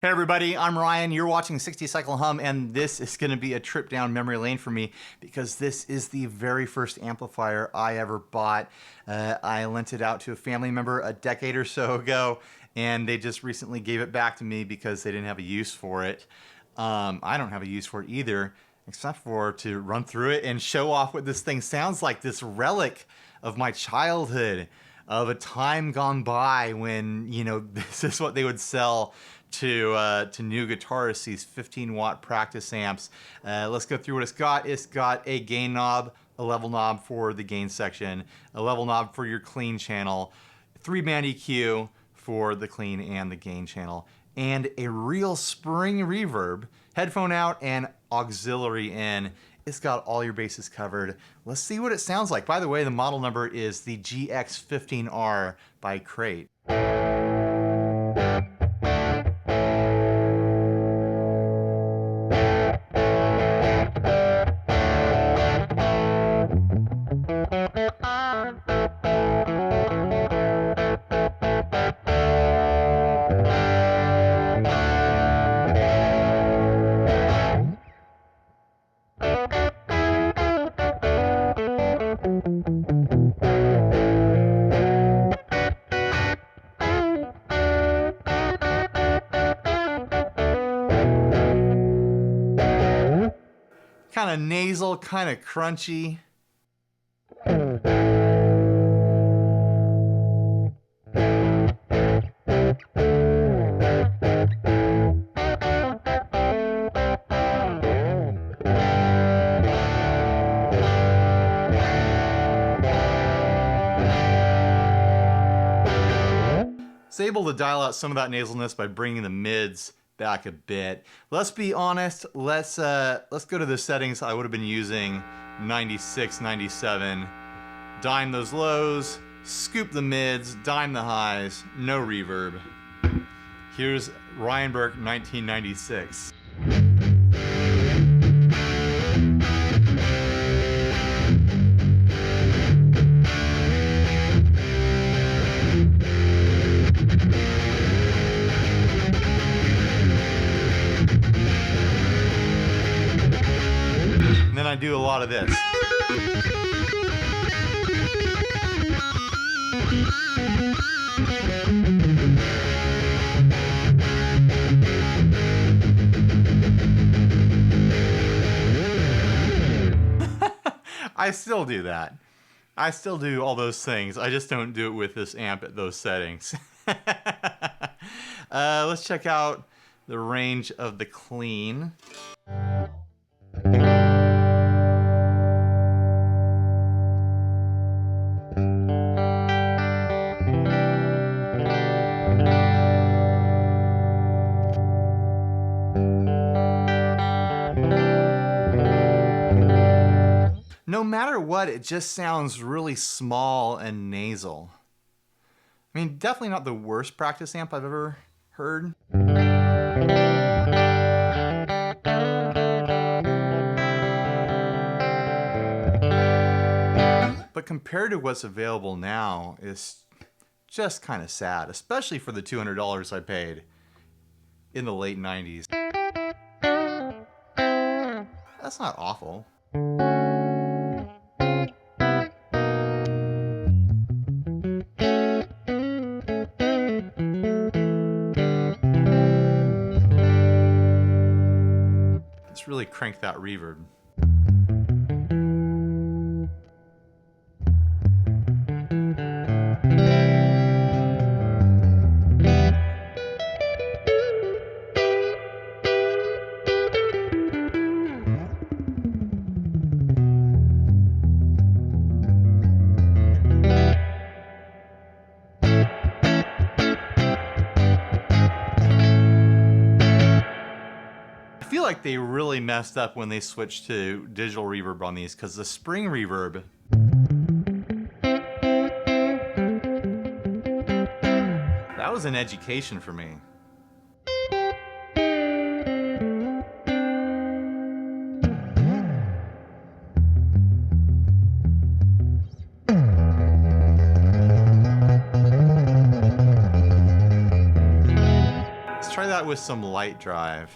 Hey everybody, I'm Ryan. You're watching 60 Cycle Hum, and this is going to be a trip down memory lane for me because this is the very first amplifier I ever bought. I lent it out to a family member a decade or so ago, and they just recently gave it back to me because they didn't have a use for it. I don't have a use for it either, except for to run through it and show off what this thing sounds like, this relic of my childhood, of a time gone by when, you know, this is what they would sell to new guitarists, these 15-watt practice amps. Let's go through what it's got. It's got a gain knob, a level knob for the gain section, a level knob for your clean channel, 3-band EQ for the clean and the gain channel, and a real spring reverb, headphone out and auxiliary in. It's got all your bases covered. Let's see what it sounds like. By the way, the model number is the Gx-15r by Crate. Kind of nasal, kind of crunchy. It's able to dial out some of that nasalness by bringing the mids back a bit. Let's be honest, let's go to the settings I would have been using, 96, 97. Dime those lows, scoop the mids, dime the highs, no reverb. Here's Ryan Burke, 1996. Then I do a lot of this. I still do that. I still do all those things. I just don't do it with this amp at those settings. Let's check out the range of the clean. No matter what, it just sounds really small and nasal. I mean, definitely not the worst practice amp I've ever heard. But compared to what's available now, it's just kind of sad, especially for the $200 I paid in the late 90s. That's not awful. Let's really crank that reverb. I feel like they really messed up when they switched to digital reverb on these, because the spring reverb, that was an education for me. with some light drive.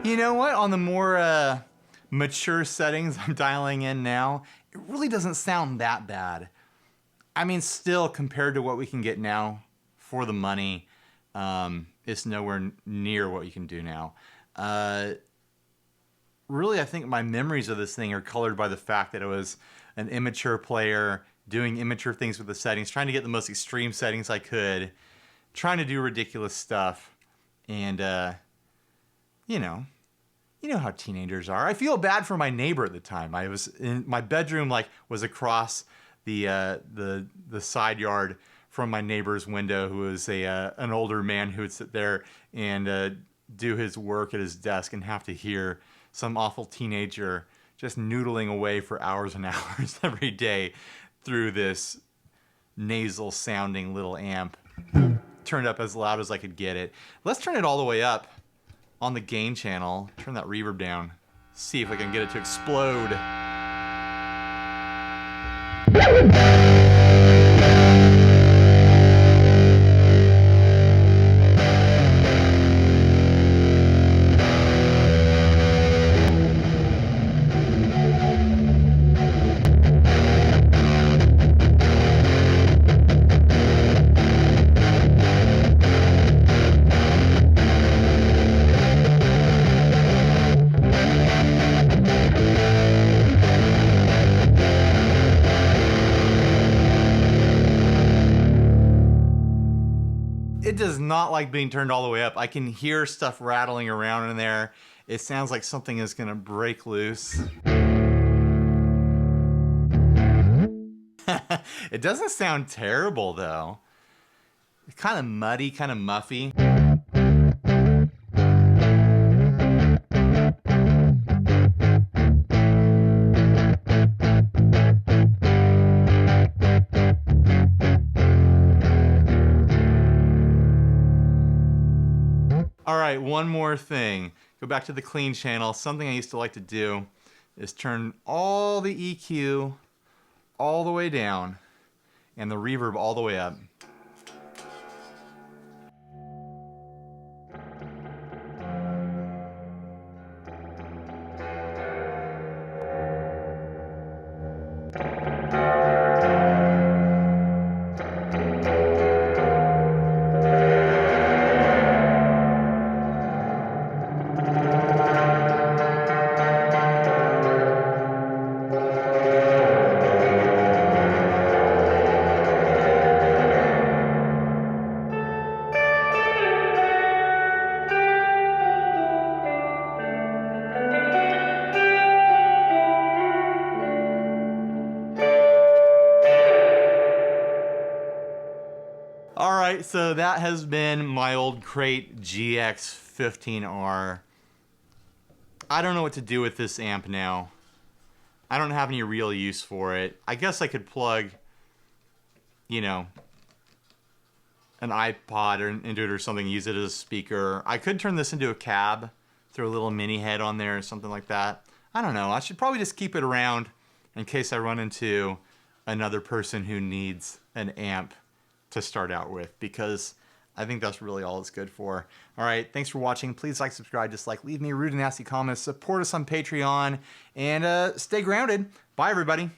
You know what? On the more mature settings I'm dialing in now, it really doesn't sound that bad. I mean, still, compared to what we can get now for the money, it's nowhere near what you can do now. Really, I think my memories of this thing are colored by the fact that it was an immature player doing immature things with the settings, trying to get the most extreme settings I could, trying to do ridiculous stuff, and you know how teenagers are. I feel bad for my neighbor at the time. I was in my bedroom, like was across the side yard from my neighbor's window, who was an older man who would sit there and do his work at his desk and have to hear some awful teenager just noodling away for hours and hours every day through this nasal sounding little amp, turned up as loud as I could get it. Let's turn it all the way up on the gain channel, turn that reverb down, see if I can get it to explode. It does not like being turned all the way up. I can hear stuff rattling around in there. It sounds like something is gonna break loose. It doesn't sound terrible though. It's kind of muddy, kind of muffy. All right, one more thing. Go back to the clean channel. Something I used to like to do is turn all the EQ all the way down and the reverb all the way up. All right, so that has been my old crate Gx-15r. I don't know what to do with this amp now. I don't have any real use for it. I guess I could plug, you know, an iPod into it or something, use it as a speaker. I could turn this into a cab, throw a little mini head on there or something like that. I don't know. I should probably just keep it around in case I run into another person who needs an amp to start out with, because I think that's really all it's good for. All right, thanks for watching. Please like, subscribe, dislike, leave me rude and nasty comments, support us on Patreon, and stay grounded. Bye, everybody.